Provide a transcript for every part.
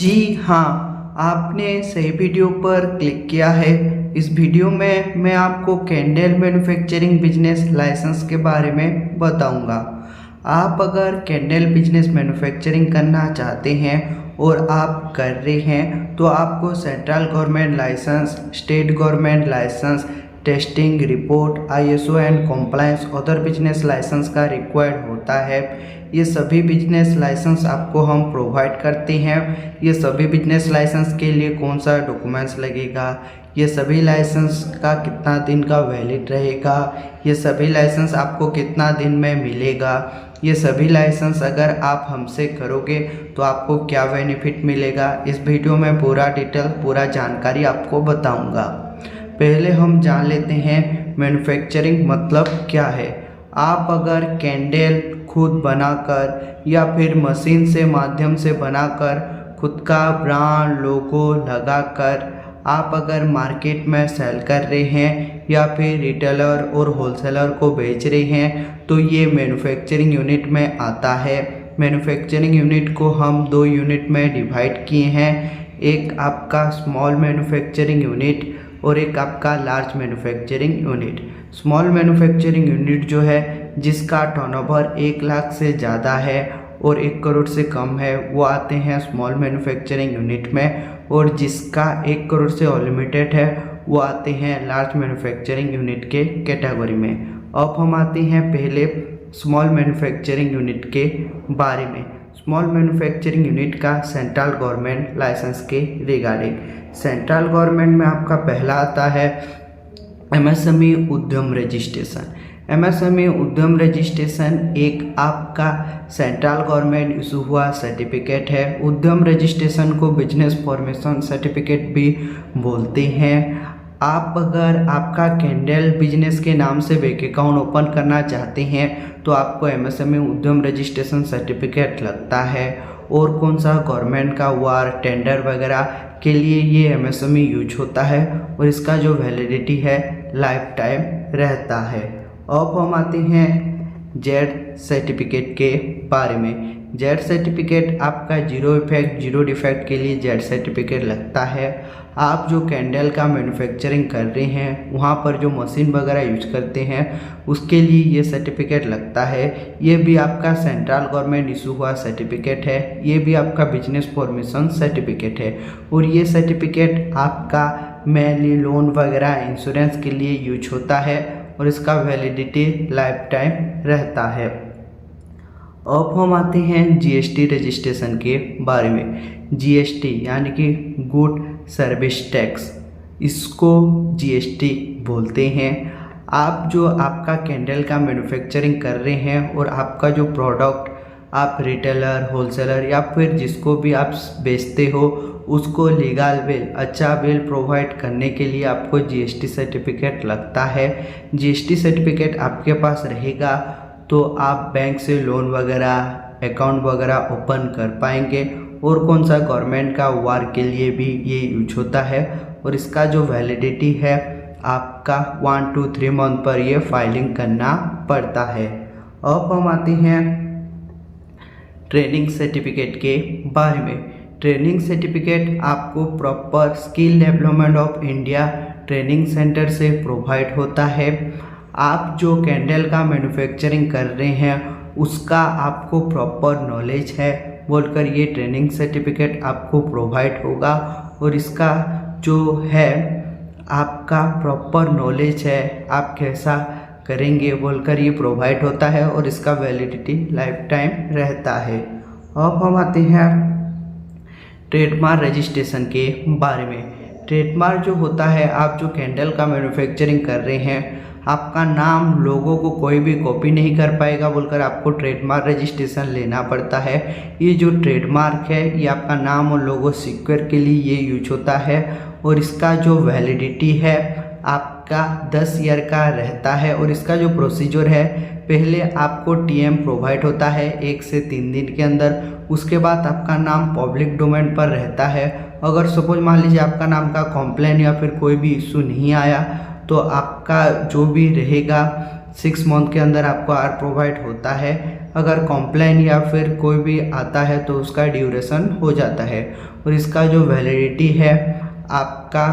जी हाँ, आपने सही वीडियो पर क्लिक किया है। इस वीडियो में मैं आपको कैंडल मैन्युफैक्चरिंग बिजनेस लाइसेंस के बारे में बताऊंगा। आप अगर कैंडल बिजनेस मैन्युफैक्चरिंग करना चाहते हैं और आप कर रहे हैं तो आपको central government licence, state government licence, testing report, ISO and compliance other business licence का रिक्वायर्ड होता है। ये सभी बिजनेस लाइसेंस आपको हम प्रोवाइड करते हैं। ये सभी बिजनेस लाइसेंस के लिए कौन सा डॉक्यूमेंट्स लगेगा, ये सभी लाइसेंस का कितना दिन का वैलिड रहेगा, ये सभी लाइसेंस आपको कितना दिन में मिलेगा, ये सभी लाइसेंस अगर आप हमसे करोगे तो आपको क्या बेनिफिट मिलेगा, इस वीडियो में पूरा डिटेल पूरा जानकारी आपको बताऊंगा। पहले हम जान लेते हैं मैन्युफैक्चरिंग मतलब क्या है। आप अगर कैंडल खुद बनाकर या फिर मशीन से माध्यम से बनाकर खुद का ब्रांड लोगो लगाकर आप अगर मार्केट में सेल कर रहे हैं या फिर रिटेलर और होलसेलर को बेच रहे हैं तो ये मैन्युफैक्चरिंग यूनिट में आता है। मैन्युफैक्चरिंग यूनिट को हम दो यूनिट में डिवाइड किए हैं, एक आपका स्मॉल मैन्युफैक्चरिंग यूनिट और एक आपका large manufacturing unit. Small manufacturing unit जो है जिसका टर्नओवर 1 लाख से ज़्यादा है और 1 करोड़ से कम है वो आते हैं स्मॉल मैन्युफैक्चरिंग यूनिट में, और जिसका 1 करोड़ से अनलिमिटेड है वो आते हैं लार्ज मैन्युफैक्चरिंग यूनिट के कैटेगरी में। अब हम आते हैं पहले स्मॉल मैन्युफैक्चरिंग यूनिट के बारे में। स्मॉल मैन्युफैक्चरिंग यूनिट का सेंट्रल गवर्नमेंट लाइसेंस के रिगार्डिंग। सेंट्रल गवर्नमेंट में आपका पहला आता है एमएसएमई उद्यम रजिस्ट्रेशन। एमएसएमई उद्यम रजिस्ट्रेशन एक आपका सेंट्रल गवर्नमेंट इशू हुआ सर्टिफिकेट है। उद्यम रजिस्ट्रेशन को बिजनेस फॉर्मेशन सर्टिफिकेट भी बोलते हैं। आप अगर आपका कैंडल बिजनेस के नाम से बैंक अकाउंट ओपन करना चाहते हैं तो आपको एमएसएमई उद्यम रजिस्ट्रेशन सर्टिफिकेट लगता है। और कौन सा गवर्नमेंट का वार टेंडर वगैरह के लिए ये एमएसएमई यूज होता है और इसका जो वैलिडिटी है लाइफ टाइम रहता है। अब हम आते हैं जेड सर्टिफिकेट के बारे में। जेड सर्टिफिकेट आपका जीरो इफेक्ट जीरो डिफेक्ट के लिए जेड सर्टिफिकेट लगता है। आप जो कैंडल का मैन्युफैक्चरिंग कर रहे हैं वहाँ पर जो मशीन वगैरह यूज करते हैं उसके लिए ये सर्टिफिकेट लगता है। ये भी आपका सेंट्रल गवर्नमेंट इशू हुआ सर्टिफिकेट है। ये भी आपका बिजनेस फॉर्मेशन सर्टिफिकेट है और ये सर्टिफिकेट आपका मेनली लोन वगैरह इंश्योरेंस के लिए यूज होता है और इसका वैलिडिटी लाइफ टाइम रहता है। अब हम आते हैं जीएसटी रजिस्ट्रेशन के बारे में। जीएसटी यानी कि गुड सर्विस टैक्स, इसको जीएसटी बोलते हैं। आप जो आपका कैंडल का मैन्युफैक्चरिंग कर रहे हैं और आपका जो प्रोडक्ट आप रिटेलर, होलसेलर या फिर जिसको भी आप बेचते हो उसको लीगल बिल, अच्छा बिल प्रोवाइड करने के लिए आपको जीएसटी सर्टिफिकेट लगता है। जीएसटी सर्टिफिकेट आपके पास रहेगा तो आप बैंक से लोन वगैरह अकाउंट वगैरह ओपन कर पाएंगे। और कौन सा गवर्नमेंट का वार के लिए भी ये यूज होता है और इसका जो वैलिडिटी है आपका 1 to 3 मंथ पर ये फाइलिंग करना पड़ता है। अब हम आते हैं ट्रेनिंग सर्टिफिकेट के बारे में। ट्रेनिंग सर्टिफिकेट आपको proper skill development of India training centre से प्रोवाइड होता है। आप जो कैंडल का मैन्युफैक्चरिंग कर रहे हैं उसका आपको प्रॉपर नॉलेज है बोलकर ये ट्रेनिंग सर्टिफिकेट आपको प्रोवाइड होगा और इसका जो है आपका प्रॉपर नॉलेज है आप कैसा करेंगे बोलकर ये प्रोवाइड होता है और इसका वैलिडिटी लाइफ टाइम रहता है। अब हम आते हैं ट्रेडमार्क रजिस्ट्रेशन के बारे में। ट्रेडमार्क जो होता है, आप जो कैंडल का मैन्युफैक्चरिंग कर रहे हैं आपका नाम लोगों को कोई भी कॉपी नहीं कर पाएगा बोलकर आपको ट्रेडमार्क रजिस्ट्रेशन लेना पड़ता है। ये जो ट्रेडमार्क है ये आपका नाम और लोगो सिक्योर के लिए ये यूज होता है और इसका जो वैलिडिटी है आपका 10 ईयर का रहता है। और इसका जो प्रोसीजर है, पहले आपको टीएम प्रोवाइड होता है 1 से 3 दिन के अंदर। उसके बाद आपका नाम पब्लिक डोमेन पर रहता है। अगर सपोज मान लीजिए आपका नाम का कंप्लेन या फिर कोई भी इशू नहीं आया तो आपका जो भी रहेगा 6 मंथ के अंदर आपको आर प्रोवाइड होता है। अगर कॉम्प्लेन या फिर कोई भी आता है तो उसका ड्यूरेशन हो जाता है। और इसका जो वैलिडिटी है आपका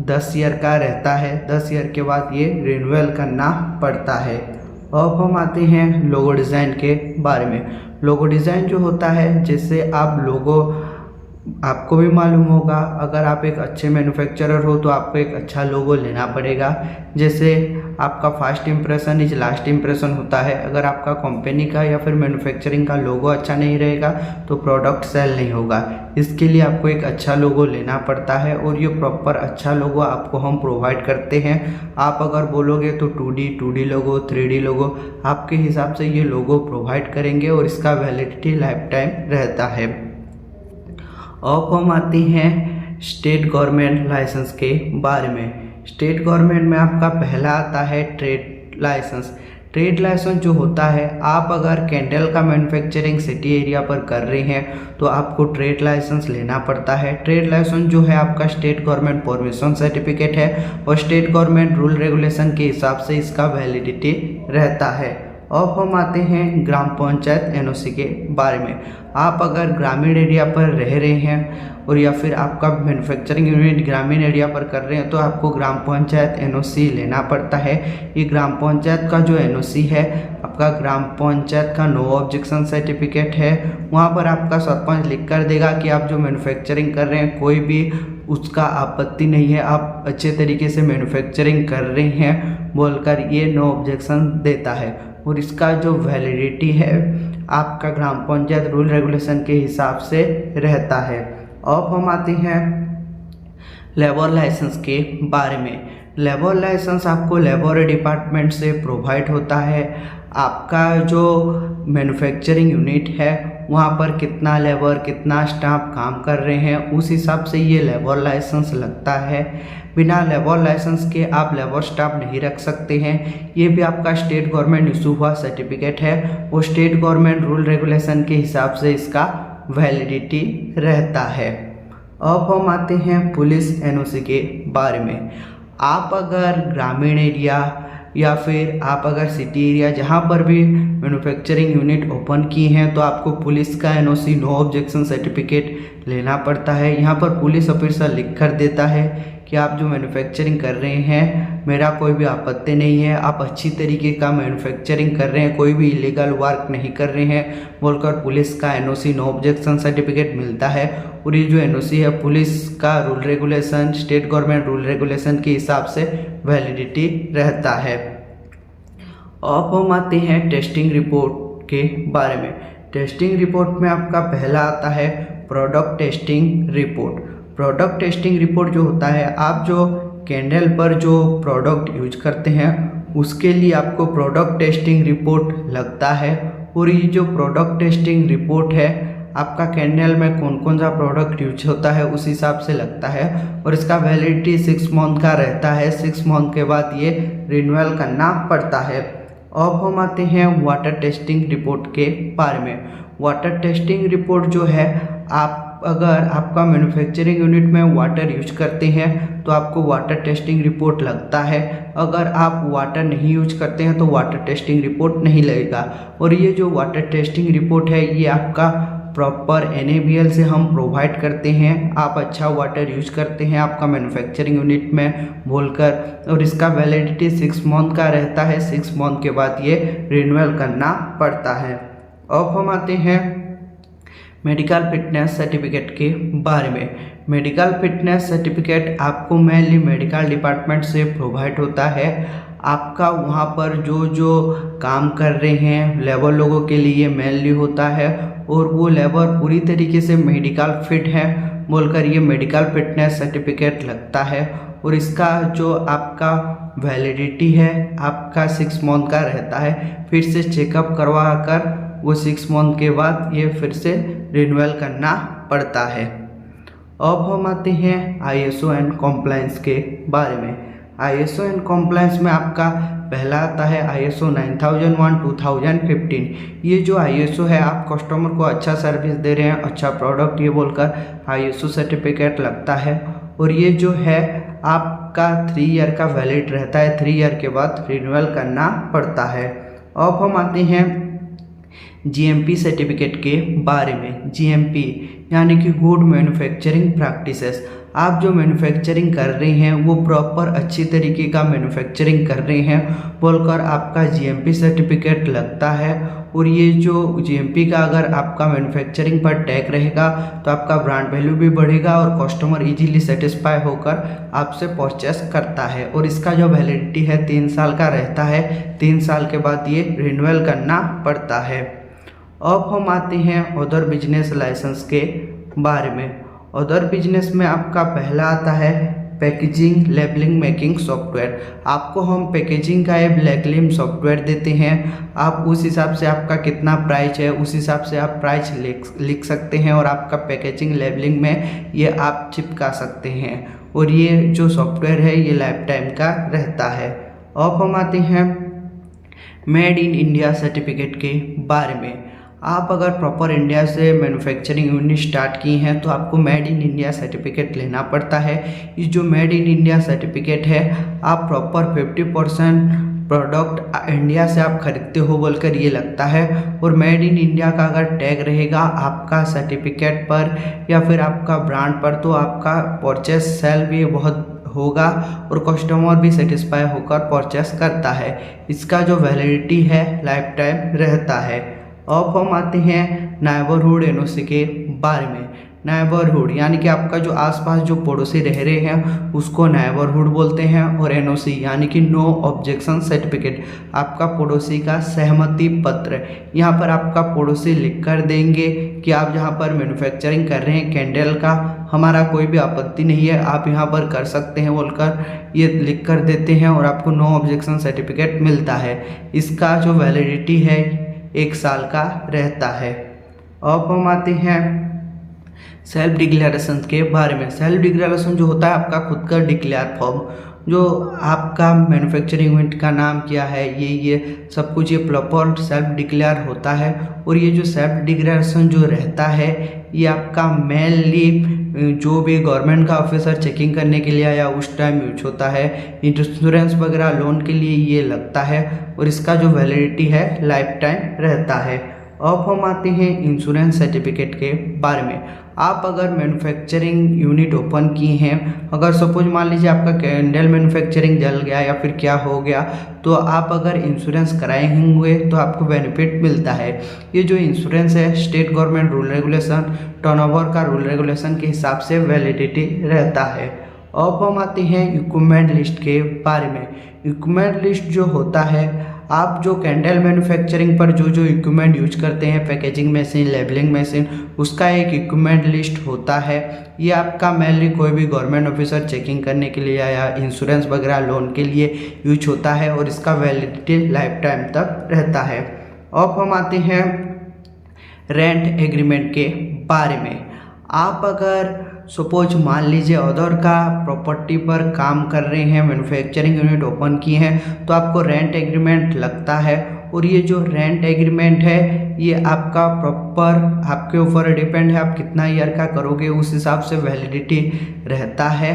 10 ईयर का रहता है। 10 ईयर के बाद ये रिन्यूअल करना पड़ता है। अब हम आते हैं लोगो डिज़ाइन के बारे में। लोगो डिज़ाइन जो होता है, जैसे आप लोगो आपको भी मालूम होगा, अगर आप एक अच्छे मैन्युफैक्चरर हो तो आपको एक अच्छा लोगो लेना पड़ेगा। जैसे आपका first impression is last impression होता है। अगर आपका कंपनी का या फिर मैन्युफैक्चरिंग का लोगो अच्छा नहीं रहेगा तो प्रोडक्ट सेल नहीं होगा। इसके लिए आपको एक अच्छा लोगो लेना पड़ता है और ये प्रॉपर अच्छा लोगो आपको हम प्रोवाइड करते हैं। आप अगर बोलोगे तो 2D लोगो, 3D लोगो, आपके हिसाब से ये लोगो प्रोवाइड करेंगे और इसका वैलिडिटी लाइफ टाइम रहता है। अब हम आते हैं स्टेट गवर्नमेंट लाइसेंस के बारे में। स्टेट गवर्नमेंट में आपका पहला आता है ट्रेड लाइसेंस। ट्रेड लाइसेंस जो होता है, आप अगर कैंडल का मैन्युफैक्चरिंग सिटी एरिया पर कर रहे हैं तो आपको ट्रेड लाइसेंस लेना पड़ता है। ट्रेड लाइसेंस जो है आपका स्टेट गवर्नमेंट परमिशन सर्टिफिकेट है और स्टेट गवर्नमेंट रूल रेगुलेशन के हिसाब से इसका वैलिडिटी रहता है। अब हम आते हैं ग्राम पंचायत एनओसी के बारे में। आप अगर ग्रामीण एरिया पर रह रहे हैं और या फिर आपका मैन्युफैक्चरिंग यूनिट ग्रामीण एरिया पर कर रहे हैं तो आपको ग्राम पंचायत एनओसी लेना पड़ता है। ये ग्राम पंचायत का जो एनओसी है आपका ग्राम पंचायत का नो ऑब्जेक्शन सर्टिफिकेट है। वहाँ पर आपका सरपंच लिख कर देगा कि आप जो मैन्युफैक्चरिंग कर रहे हैं कोई भी उसका आपत्ति नहीं है, आप अच्छे तरीके से मैन्युफैक्चरिंग कर रहे हैं बोलकर ये नो ऑब्जेक्शन देता है। और इसका जो वैलिडिटी है आपका ग्राम पंचायत रूल रेगुलेशन के हिसाब से रहता है। अब हम आते हैं लेबर लाइसेंस के बारे में। लेबर लाइसेंस आपको लेबर डिपार्टमेंट से प्रोवाइड होता है। आपका जो मैन्युफैक्चरिंग यूनिट है वहाँ पर कितना लेबर कितना स्टाफ काम कर रहे हैं उस हिसाब से ये लेबर लाइसेंस लगता है। बिना लेबर लाइसेंस के आप लेबर स्टाफ नहीं रख सकते हैं। ये भी आपका स्टेट गवर्नमेंट इशू हुआ सर्टिफिकेट है और स्टेट गवर्नमेंट रूल रेगुलेशन के हिसाब से इसका वैलिडिटी रहता है। अब हम आते हैं पुलिस एनओसी के बारे में। आप अगर ग्रामीण एरिया या फिर आप अगर सिटी एरिया जहाँ पर भी मैन्युफैक्चरिंग यूनिट ओपन की हैं तो आपको पुलिस का एनओसी नो ऑब्जेक्शन सर्टिफिकेट लेना पड़ता है। यहाँ पर पुलिस ऑफिसर लिख कर देता है कि आप जो मैन्युफैक्चरिंग कर रहे हैं मेरा कोई भी आपत्ति नहीं है, आप अच्छी तरीके का मैन्युफैक्चरिंग कर रहे हैं, कोई भी इलीगल वर्क नहीं कर रहे हैं बोलकर पुलिस का एनओसी नो ऑब्जेक्शन सर्टिफिकेट मिलता है। और ये जो एनओसी है पुलिस का rule regulation state government rule regulation के हिसाब से वैलिडिटी रहता है। अब हम आते हैं टेस्टिंग रिपोर्ट के बारे में। टेस्टिंग रिपोर्ट में आपका पहला आता है product testing report. Product testing report जो होता है, आप जो कैंडल पर जो प्रोडक्ट यूज करते हैं उसके लिए आपको प्रोडक्ट टेस्टिंग रिपोर्ट लगता है। और ये जो प्रोडक्ट टेस्टिंग रिपोर्ट है आपका कैंडल में कौन कौन सा प्रोडक्ट यूज होता है उस हिसाब से लगता है और इसका वैलिडिटी 6 मंथ का रहता है। 6 मंथ के बाद ये रिन्यूअल करना पड़ता है। अब हम आते हैं वाटर टेस्टिंग रिपोर्ट के बारे में। वाटर टेस्टिंग रिपोर्ट जो है, आप अगर आपका मैन्युफैक्चरिंग यूनिट में वाटर यूज करते हैं तो आपको वाटर टेस्टिंग रिपोर्ट लगता है। अगर आप वाटर नहीं यूज करते हैं तो वाटर टेस्टिंग रिपोर्ट नहीं लगेगा। और ये जो वाटर टेस्टिंग रिपोर्ट है ये आपका प्रॉपर NABL से हम प्रोवाइड करते हैं। आप अच्छा वाटर यूज करते हैं आपका मैन्युफैक्चरिंग यूनिट में बोलकर, और इसका वैलिडिटी 6 मंथ का रहता है। 6 मंथ के बाद ये रिन्यूअल करना पड़ता है। अब हम आते हैं मेडिकल फिटनेस सर्टिफिकेट के बारे में। मेडिकल फिटनेस सर्टिफिकेट आपको मेनली मेडिकल डिपार्टमेंट से प्रोवाइड होता है। आपका वहाँ पर जो जो काम कर रहे हैं लेबर लोगों के लिए मेनली होता है और वो लेबर पूरी तरीके से मेडिकल फिट है बोलकर ये मेडिकल फिटनेस सर्टिफिकेट लगता है। और इसका जो आपका वैलिडिटी है आपका 6 मंथ का रहता है। फिर से चेकअप करवा कर वो 6 मंथ के बाद ये फिर से रिन्यूअल करना पड़ता है। अब हम आते हैं ISO एंड कॉम्प्लायंस के बारे में। ISO एंड कॉम्प्लायंस में आपका पहला आता है ISO 9001:2015। ये जो ISO है, आप कस्टमर को अच्छा सर्विस दे रहे हैं, अच्छा प्रोडक्ट ये बोलकर ISO सर्टिफिकेट लगता है। और ये जो है आपका 3 ईयर का वैलिड रहता है, 3 ईयर के बाद रिन्यूअल करना पड़ता है। अब हम आते हैं जीएमपी सर्टिफिकेट के बारे में। जीएमपी यानी कि गुड मैन्युफैक्चरिंग प्रैक्टिसेस। आप जो मैन्युफैक्चरिंग कर रहे हैं वो प्रॉपर अच्छी तरीके का मैन्युफैक्चरिंग कर रहे हैं बोलकर आपका जीएमपी सर्टिफिकेट लगता है। और ये जो जीएमपी का अगर आपका मैन्युफैक्चरिंग पर टैग रहेगा तो आपका ब्रांड वैल्यू भी बढ़ेगा और कस्टमर इजीली सेटिस्फाई होकर आपसे परचेस करता है। और इसका जो वैलिडिटी है 3 साल का रहता है, 3 साल के बाद ये रिन्यूअल करना पड़ता है। अब हम आते हैं अदर बिजनेस लाइसेंस के बारे में। अदर बिजनेस में आपका पहला आता है पैकेजिंग लेबलिंग मेकिंग सॉफ्टवेयर। आपको हम पैकेजिंग का एक लेबलिंग सॉफ्टवेयर देते हैं। आप उस हिसाब से आपका कितना प्राइस है उस हिसाब से आप प्राइस लिख सकते हैं और आपका पैकेजिंग लेबलिंग में ये आप चिपका सकते हैं। और ये जो सॉफ्टवेयर है ये लाइफ टाइम का रहता है। अब हम आते हैं मेड इन इंडिया सर्टिफिकेट के बारे में। आप अगर प्रॉपर इंडिया से मैन्युफैक्चरिंग यूनिट स्टार्ट की हैं तो आपको मेड इन इंडिया सर्टिफिकेट लेना पड़ता है। ये जो मेड इन इंडिया सर्टिफिकेट है आप प्रॉपर 50% प्रोडक्ट इंडिया से आप खरीदते हो बोलकर ये लगता है। और मेड इन इंडिया का अगर टैग रहेगा आपका सर्टिफिकेट पर या फिर आपका ब्रांड पर तो आपका परचेस सेल भी बहुत होगा और कस्टमर भी सेटिस्फाई होकर परचेस करता है। इसका जो वैलिडिटी है लाइफ टाइम रहता है। अब हम आते हैं नेबरहुड एनओसी के बारे में। नेबरहुड यानी कि आपका जो आसपास जो पड़ोसी रह रहे हैं उसको नेबरहुड बोलते हैं। और एनओसी यानी कि नो ऑब्जेक्शन सर्टिफिकेट, आपका पड़ोसी का सहमति पत्र। यहाँ पर आपका पड़ोसी लिख कर देंगे कि आप जहाँ पर मैन्युफैक्चरिंग कर रहे हैं कैंडल का, हमारा कोई भी आपत्ति नहीं है, आप यहाँ पर कर सकते हैं बोलकर ये लिख कर देते हैं और आपको नो ऑब्जेक्शन सर्टिफिकेट मिलता है। इसका जो वैलिडिटी है 1 साल का रहता है। अब हम आते हैं सेल्फ डिक्लेरेशन के बारे में। सेल्फ डिक्लेरेशन जो होता है आपका खुद का डिक्लेयर फॉर्म, जो आपका मैन्युफैक्चरिंग यूनिट का नाम क्या है ये सब कुछ ये प्रॉपर सेल्फ डिक्लेयर होता है। और ये जो सेल्फ डिक्लेरेशन जो रहता है ये आपका मेनली जो भी गवर्नमेंट का ऑफिसर चेकिंग करने के लिए आया उस टाइम यूज होता है। इंश्योरेंस वगैरह लोन के लिए ये लगता है और इसका जो वैलिडिटी है लाइफ टाइम रहता है। अब हम आते हैं इंश्योरेंस सर्टिफिकेट के बारे में। आप अगर मैन्युफैक्चरिंग यूनिट ओपन किए हैं, अगर सपोज मान लीजिए आपका कैंडल मैन्युफैक्चरिंग जल गया या फिर क्या हो गया तो आप अगर इंश्योरेंस कराए होंगे तो आपको बेनिफिट मिलता है। ये जो इंश्योरेंस है state government rule regulation turnover का रूल रेगुलेशन के हिसाब से वैलिडिटी रहता है। अब हम आते हैं इक्विपमेंट लिस्ट के बारे में। इक्विपमेंट लिस्ट जो होता है आप जो कैंडल मैन्युफैक्चरिंग पर जो जो इक्विपमेंट यूज करते हैं पैकेजिंग मशीन लेबलिंग मशीन उसका एक इक्विपमेंट लिस्ट होता है। ये आपका मेनली कोई भी गवर्नमेंट ऑफिसर चेकिंग करने के लिए या इंश्योरेंस वगैरह लोन के लिए यूज होता है और इसका वैलिडिटी लाइफ टाइम तक रहता है। अब हम आते हैं रेंट एग्रीमेंट के बारे में। आप अगर सपोज मान लीजिए अदर का प्रॉपर्टी पर काम कर रहे हैं, मैन्युफैक्चरिंग यूनिट ओपन किए हैं तो आपको रेंट एग्रीमेंट लगता है। और ये जो रेंट एग्रीमेंट है ये आपका प्रॉपर आपके ऊपर डिपेंड है, आप कितना ईयर का करोगे उस हिसाब से वैलिडिटी रहता है।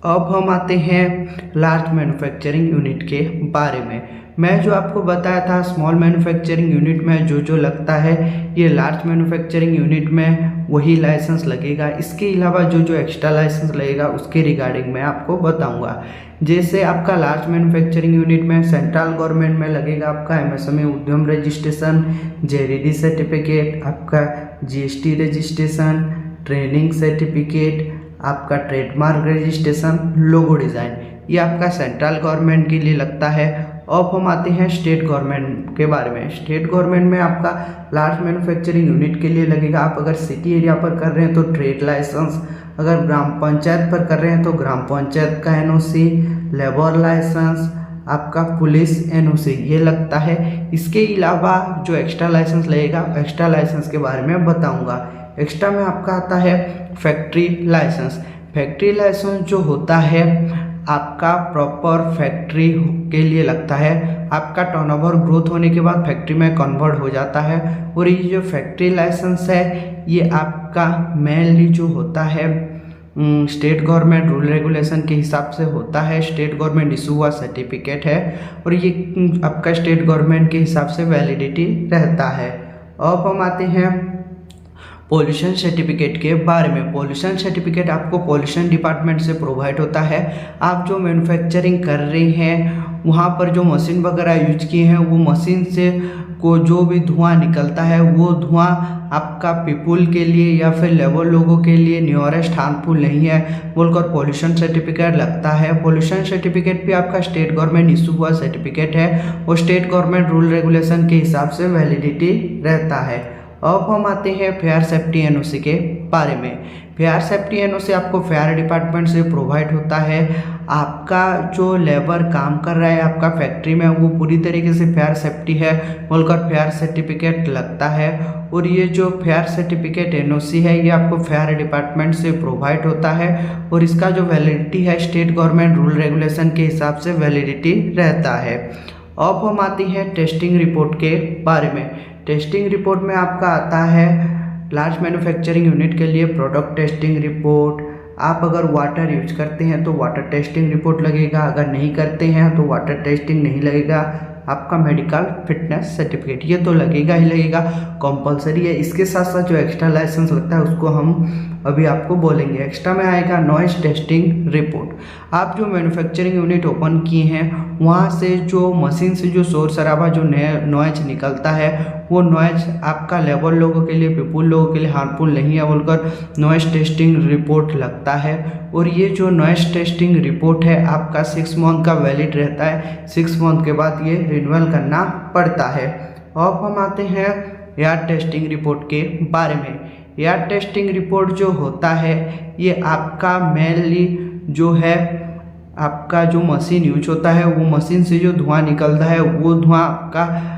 अब हम आते हैं लार्ज मैन्युफैक्चरिंग यूनिट के बारे में। मैं जो आपको बताया था स्मॉल मैन्युफैक्चरिंग यूनिट में जो जो लगता है ये लार्ज मैन्युफैक्चरिंग यूनिट में वही लाइसेंस लगेगा। इसके अलावा जो जो एक्स्ट्रा लाइसेंस लगेगा उसके रिगार्डिंग मैं आपको बताऊंगा। जैसे आपका लार्ज मैन्युफैक्चरिंग यूनिट में सेंट्रल गवर्नमेंट में लगेगा आपका एमएसएमई उद्यम रजिस्ट्रेशन, जेडीडी सर्टिफिकेट, आपका जीएसटी रजिस्ट्रेशन, ट्रेनिंग सर्टिफिकेट, आपका ट्रेडमार्क रजिस्ट्रेशन, लोगो डिज़ाइन, ये आपका सेंट्रल गवर्नमेंट के लिए लगता है। अब हम आते हैं स्टेट गवर्नमेंट के बारे में। स्टेट गवर्नमेंट में आपका लार्ज मैन्युफैक्चरिंग यूनिट के लिए लगेगा। आप अगर सिटी एरिया पर कर रहे हैं तो ट्रेड लाइसेंस, अगर ग्राम पंचायत पर कर रहे हैं तो ग्राम पंचायत का एनओसी, लेबर लाइसेंस, आपका पुलिस एनओसी ये लगता है। इसके अलावा जो एक्स्ट्रा लाइसेंस लगेगा एक्स्ट्रा लाइसेंस के बारे में बताऊंगा। एक्स्ट्रा में आपका आता है फैक्ट्री लाइसेंस। फैक्ट्री लाइसेंस जो होता है आपका प्रॉपर फैक्ट्री के लिए लगता है। आपका टर्नओवर ग्रोथ होने के बाद फैक्ट्री में कन्वर्ट हो जाता है। और ये जो फैक्ट्री लाइसेंस है ये आपका मेनली जो होता है स्टेट गवर्नमेंट रूल रेगुलेशन के हिसाब से होता है, स्टेट गवर्नमेंट इशू हुआ सर्टिफिकेट है और ये आपका स्टेट गवर्नमेंट के हिसाब से वैलिडिटी रहता है। अब हम आते हैं पॉल्यूशन सर्टिफिकेट के बारे में। पॉल्यूशन सर्टिफिकेट आपको पॉल्यूशन डिपार्टमेंट से प्रोवाइड होता है। आप जो मैन्युफैक्चरिंग कर रहे हैं वहाँ पर जो मशीन वगैरह यूज किए हैं वो मशीन से को जो भी धुआं निकलता है वो धुआं आपका पीपुल के लिए या फिर लेबर लोगों के लिए नियरेस्ट हार्मफुल नहीं है बोलकर पॉल्यूशन सर्टिफिकेट लगता है। पॉल्यूशन सर्टिफिकेट भी आपका स्टेट गवर्नमेंट इशू हुआ सर्टिफिकेट है और स्टेट गवर्नमेंट रूल रेगुलेशन के हिसाब से वैलिडिटी रहता है। अब हम आते हैं फायर सेफ्टी एनओसी के बारे में। फायर सेफ्टी एनओसी आपको फायर डिपार्टमेंट से प्रोवाइड होता है। आपका जो लेबर काम कर रहा है आपका फैक्ट्री में वो पूरी तरीके से फायर सेफ्टी है बोलकर फायर सर्टिफिकेट लगता है और ये जो फायर सर्टिफिकेट एनओसी है ये आपको फायर डिपार्टमेंट से प्रोवाइड होता है और इसका जो वैलिडिटी है स्टेट गवर्नमेंट रूल रेगुलेशन के हिसाब से वैलिडिटी रहता है। अब हम आते हैं टेस्टिंग रिपोर्ट के बारे में। टेस्टिंग रिपोर्ट में आपका आता है लार्ज मैन्युफैक्चरिंग यूनिट के लिए प्रोडक्ट टेस्टिंग रिपोर्ट। आप अगर वाटर यूज करते हैं तो वाटर टेस्टिंग रिपोर्ट लगेगा, अगर नहीं करते हैं तो वाटर टेस्टिंग नहीं लगेगा। आपका मेडिकल फिटनेस सर्टिफिकेट ये तो लगेगा ही लगेगा, कंपलसरी है। इसके साथ साथ जो एक्स्ट्रा लाइसेंस लगता है उसको हम अभी आपको बोलेंगे। एक्स्ट्रा में आएगा नॉइज टेस्टिंग रिपोर्ट। आप जो मैन्युफैक्चरिंग यूनिट ओपन किए हैं वहाँ से जो मशीन से जो शोर शराबा जो नॉइज निकलता है वो नॉइज आपका लेबर लोगों के लिए पीपुल लोगों के लिए हार्मफुल नहीं है बोलकर नॉइज टेस्टिंग रिपोर्ट लगता है और ये जो नॉइज टेस्टिंग रिपोर्ट है आपका 6 मंथ का वैलिड रहता है। 6 मंथ के बाद ये रिन्यूअल करना पड़ता है। अब हम आते हैं एयर टेस्टिंग रिपोर्ट के बारे में। एयर टेस्टिंग रिपोर्ट जो होता है ये आपका मेनली जो है आपका जो मशीन यूज होता है वो मशीन से जो धुआं निकलता है वो धुआं आपका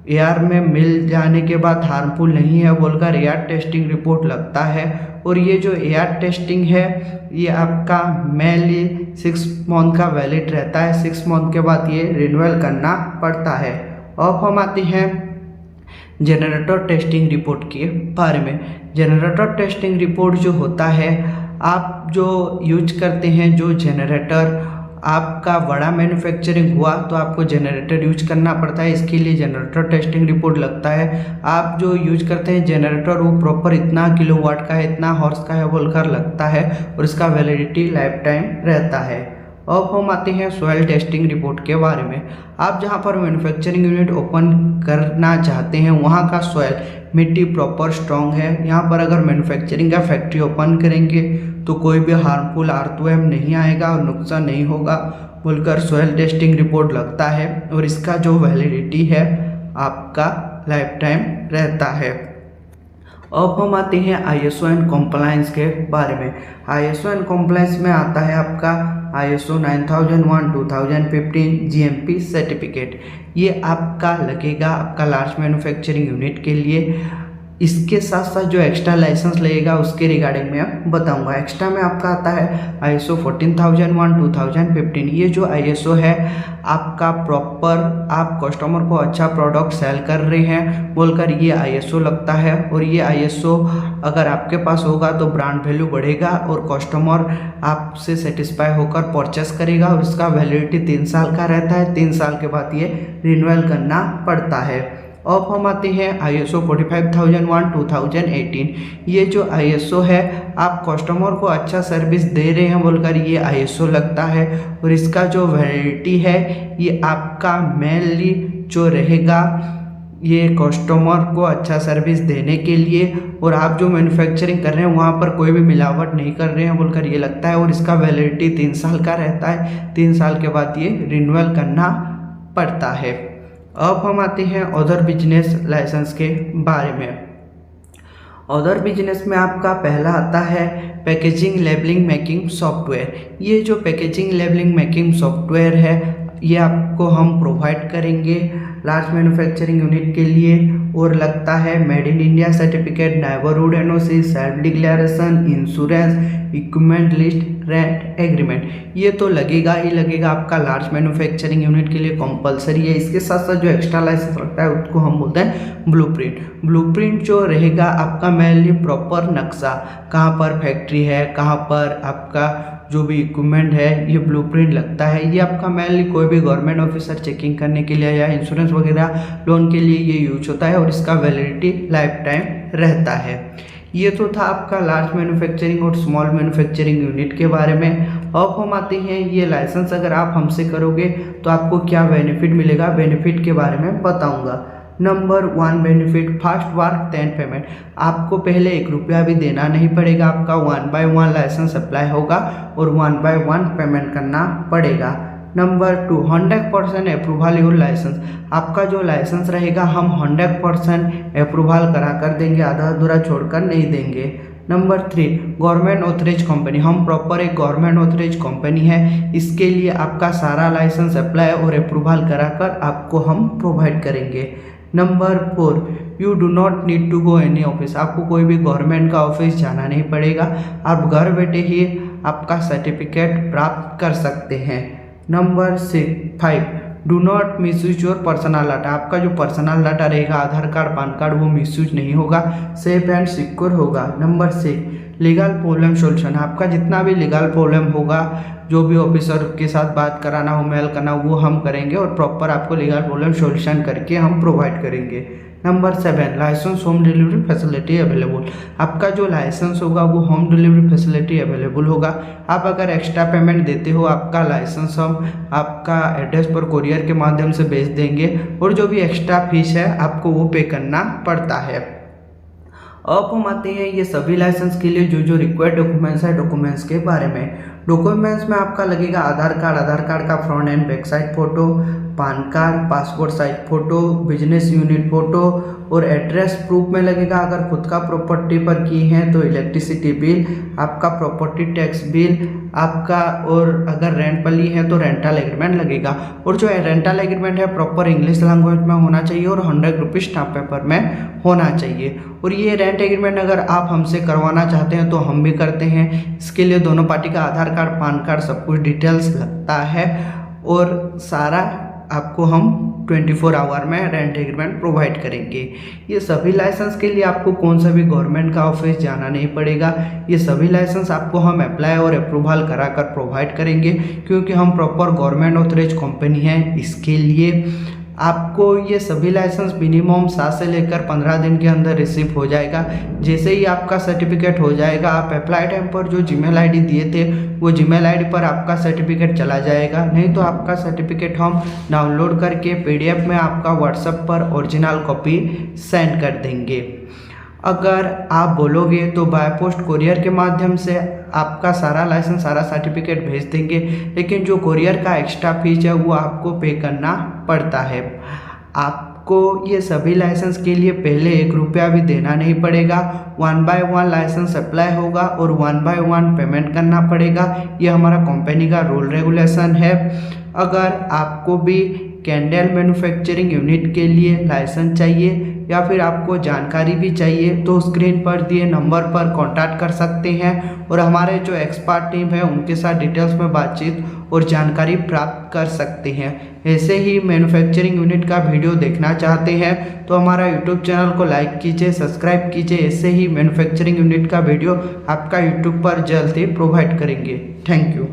एयर में मिल जाने के बाद हार्मफुल नहीं है बोलकर एयर टेस्टिंग रिपोर्ट लगता है और ये जो एयर टेस्टिंग है ये आपका मेनली 6 मंथ का वैलिड रहता है। 6 मंथ के बाद ये रिन्यूअल करना पड़ता है। अब हम आते हैं जनरेटर टेस्टिंग रिपोर्ट के बारे में। जनरेटर टेस्टिंग रिपोर्ट जो होता है आप जो यूज करते हैं जो जनरेटर आपका बड़ा मैन्युफैक्चरिंग हुआ तो आपको जनरेटर यूज करना पड़ता है, इसके लिए जनरेटर टेस्टिंग रिपोर्ट लगता है। आप जो यूज करते हैं जनरेटर वो प्रॉपर इतना किलोवाट का है इतना हॉर्स का है बोलकर लगता है और इसका वैलिडिटी लाइफ टाइम रहता है। अब हम आते हैं सॉइल टेस्टिंग रिपोर्ट के बारे में। आप जहां पर मैन्युफैक्चरिंग यूनिट ओपन करना चाहते हैं वहां का सॉइल मिट्टी प्रॉपर स्ट्रॉन्ग है। यहाँ पर अगर मैन्युफैक्चरिंग का फैक्ट्री ओपन करेंगे तो कोई भी हार्मफुल आर्थवेम नहीं आएगा और नुकसान नहीं होगा बोलकर सॉइल टेस्टिंग रिपोर्ट लगता है और इसका जो वैलिडिटी है आपका लाइफ टाइम रहता है। अब हम आते हैं ISO एंड कॉम्प्लायंस के बारे में। ISO एंड कॉम्प्लायंस में आता है आपका ISO 9001 2015 GMP सर्टिफिकेट। ये आपका लगेगा आपका लार्ज मैन्युफैक्चरिंग यूनिट के लिए। इसके साथ साथ जो एक्स्ट्रा लाइसेंस लगेगा उसके रिगार्डिंग में बताऊंगा। एक्स्ट्रा में आपका आता है ISO 14001 2015। ये जो ISO है आपका प्रॉपर आप कस्टमर को अच्छा प्रोडक्ट सेल कर रहे हैं बोलकर ये ISO लगता है और ये ISO अगर आपके पास होगा तो ब्रांड वैल्यू बढ़ेगा और कस्टमर आपसे सेटिस्फाई होकर परचेस करेगा और इसका वैलिडिटी 3 साल का रहता है। 3 साल के बाद ये रिन्यूअल करना पड़ता है। अब हम आते हैं ISO 45001 2018। ये जो ISO है आप कस्टमर को अच्छा सर्विस दे रहे हैं बोलकर ये ISO लगता है और इसका जो वैलिडिटी है ये आपका मेनली जो रहेगा ये कस्टमर को अच्छा सर्विस देने के लिए और आप जो मैन्युफैक्चरिंग कर रहे हैं वहाँ पर कोई भी मिलावट नहीं कर रहे हैं बोलकर ये लगता है और इसका वैलिडिटी 3 साल का रहता है। 3 साल के बाद ये रिन्यूअल करना पड़ता है। अब हम आते हैं अदर बिजनेस लाइसेंस के बारे में। अदर बिजनेस में आपका पहला आता है पैकेजिंग लेबलिंग मेकिंग सॉफ्टवेयर। ये जो पैकेजिंग लेबलिंग मेकिंग सॉफ्टवेयर है ये आपको हम प्रोवाइड करेंगे लार्ज मैन्युफैक्चरिंग यूनिट के लिए और लगता है made in India certificate, neighbourhood NOC, self declaration, insurance, equipment list, rent agreement. ये तो लगेगा ही लगेगा आपका लार्ज मैन्युफैक्चरिंग यूनिट के लिए कंपलसरी है। इसके साथ साथ जो एक्स्ट्रा लाइसेंस लगता है उसको हम बोलते हैं ब्लूप्रिंट। ब्लूप्रिंट जो रहेगा आपका मेनली प्रॉपर नक्शा, कहाँ पर फैक्ट्री है, कहाँ पर आपका जो भी इक्विपमेंट है, ये ब्लूप्रिंट लगता है। ये आपका मेनली कोई भी गवर्नमेंट ऑफिसर चेकिंग करने के लिए या इंश्योरेंस वगैरह लोन के लिए ये यूज होता है और इसका वैलिडिटी लाइफ टाइम रहता है। ये तो था आपका लार्ज मैन्युफैक्चरिंग और स्मॉल मैन्युफैक्चरिंग यूनिट के बारे में। अब हम आते हैं ये लाइसेंस अगर आप हमसे करोगे तो आपको क्या बेनिफिट मिलेगा, बेनिफिट के बारे में बताऊंगा। Number 1 benefit, fast work 10 payment. आपको पहले 1 रुपया भी देना नहीं पड़ेगा, आपका 1 बाय 1 लाइसेंस अप्लाई होगा और 1 बाय 1 पेमेंट करना पड़ेगा। Number 2 100% approval your licence. आपका जो लाइसेंस रहेगा हम 100% अप्रूवल करा कर देंगे, आधा अधूरा छोड़कर नहीं देंगे। Number 3 government authorise company. हम प्रॉपर एक गवर्नमेंट ऑथराइज कंपनी है, इसके लिए आपका सारा लाइसेंस अप्लाई और अप्रूवल कराकर आपको हम प्रोवाइड करेंगे। Number 4 you do not need to go any office. आपको कोई भी गवर्नमेंट का ऑफिस जाना नहीं पड़ेगा, आप घर बैठे ही आपका सर्टिफिकेट प्राप्त कर सकते हैं। Number 5 do not misuse your personal data. आपका जो पर्सनल डाटा रहेगा आधार कार्ड, पैन कार्ड, वो मिसयूज नहीं होगा, सेफ एंड सिक्योर होगा। Number 6 legal problem solution. आपका जितना भी लीगल प्रॉब्लम होगा, जो भी ऑफिसर के साथ बात कराना हो, मेल करना, वो हम करेंगे और प्रॉपर आपको लीगल प्रॉब्लम सॉल्यूशन करके हम प्रोवाइड करेंगे। Number 7 licence home delivery facility available. आपका जो लाइसेंस होगा वो होम डिलीवरी फैसिलिटी अवेलेबल होगा। आप अगर एक्स्ट्रा पेमेंट देते हो, आपका लाइसेंस हम आपका एड्रेस पर कोरियर के माध्यम से भेज देंगे और जो भी एक्स्ट्रा फीस है आपको वो पे करना पड़ता है। अब हम आते हैं ये सभी लाइसेंस के लिए जो जो रिक्वायर्ड डॉक्यूमेंट्स है, डॉक्यूमेंट्स के बारे में। डॉक्यूमेंट्स में आपका लगेगा आधार कार्ड का front end back side photo, pan card, passport size photo, business unit photo और एड्रेस प्रूफ में लगेगा अगर खुद का प्रॉपर्टी पर की है तो इलेक्ट्रिसिटी बिल, आपका प्रॉपर्टी टैक्स बिल आपका, और अगर रेंट पर ली है तो रेंटल एग्रीमेंट लगेगा। और जो रेंटल एग्रीमेंट है प्रॉपर इंग्लिश लैंग्वेज में होना चाहिए और 100 रुपीज़ स्टाम्प पेपर में होना चाहिए। और ये रेंट एग्रीमेंट अगर आप हमसे करवाना चाहते हैं तो हम भी करते हैं। इसके लिए दोनों पार्टी का आधार कार्ड, पैन कार्ड, सब कुछ डिटेल्स लगता है और सारा आपको हम 24 आवर में रेंट एग्रीमेंट प्रोवाइड करेंगे। ये सभी लाइसेंस के लिए आपको कौन सा भी गवर्नमेंट का ऑफिस जाना नहीं पड़ेगा। ये सभी लाइसेंस आपको हम अप्लाई और अप्रूवल कराकर प्रोवाइड करेंगे, क्योंकि हम प्रॉपर गवर्नमेंट ऑथराइज कंपनी है। इसके लिए आपको ये सभी लाइसेंस मिनिमम 7 से लेकर 15 दिन के अंदर रिसीव हो जाएगा। जैसे ही आपका सर्टिफिकेट हो जाएगा, आप अप्लाई टाइम पर जो जीमेल आईडी दिए थे वो जीमेल आईडी पर आपका सर्टिफिकेट चला जाएगा। नहीं तो आपका सर्टिफिकेट हम डाउनलोड करके PDF में आपका व्हाट्सएप पर ओरिजिनल कॉपी सेंड कर देंगे। अगर आप बोलोगे तो बाय पोस्ट कोरियर के माध्यम से आपका सारा लाइसेंस, सारा सर्टिफिकेट भेज देंगे, लेकिन जो कोरियर का एक्स्ट्रा फीस है वो आपको पे करना पड़ता है। आपको ये सभी लाइसेंस के लिए पहले 1 रुपया भी देना नहीं पड़ेगा। 1 बाय 1 लाइसेंस अप्लाई होगा और 1 बाय 1 पेमेंट करना पड़ेगा। ये हमारा कंपनी का रूल रेगुलेशन है। अगर आपको भी कैंडल मैन्युफैक्चरिंग यूनिट के लिए लाइसेंस चाहिए या फिर आपको जानकारी भी चाहिए तो स्क्रीन पर दिए नंबर पर कांटेक्ट कर सकते हैं और हमारे जो एक्सपर्ट टीम है उनके साथ डिटेल्स में बातचीत और जानकारी प्राप्त कर सकते हैं। ऐसे ही मैन्युफैक्चरिंग यूनिट का वीडियो देखना चाहते हैं तो हमारा यूट्यूब चैनल को लाइक कीजिए, सब्सक्राइब कीजिए। ऐसे ही मैन्युफैक्चरिंग यूनिट का वीडियो आपका यूट्यूब पर जल्द ही प्रोवाइड करेंगे। Thank you.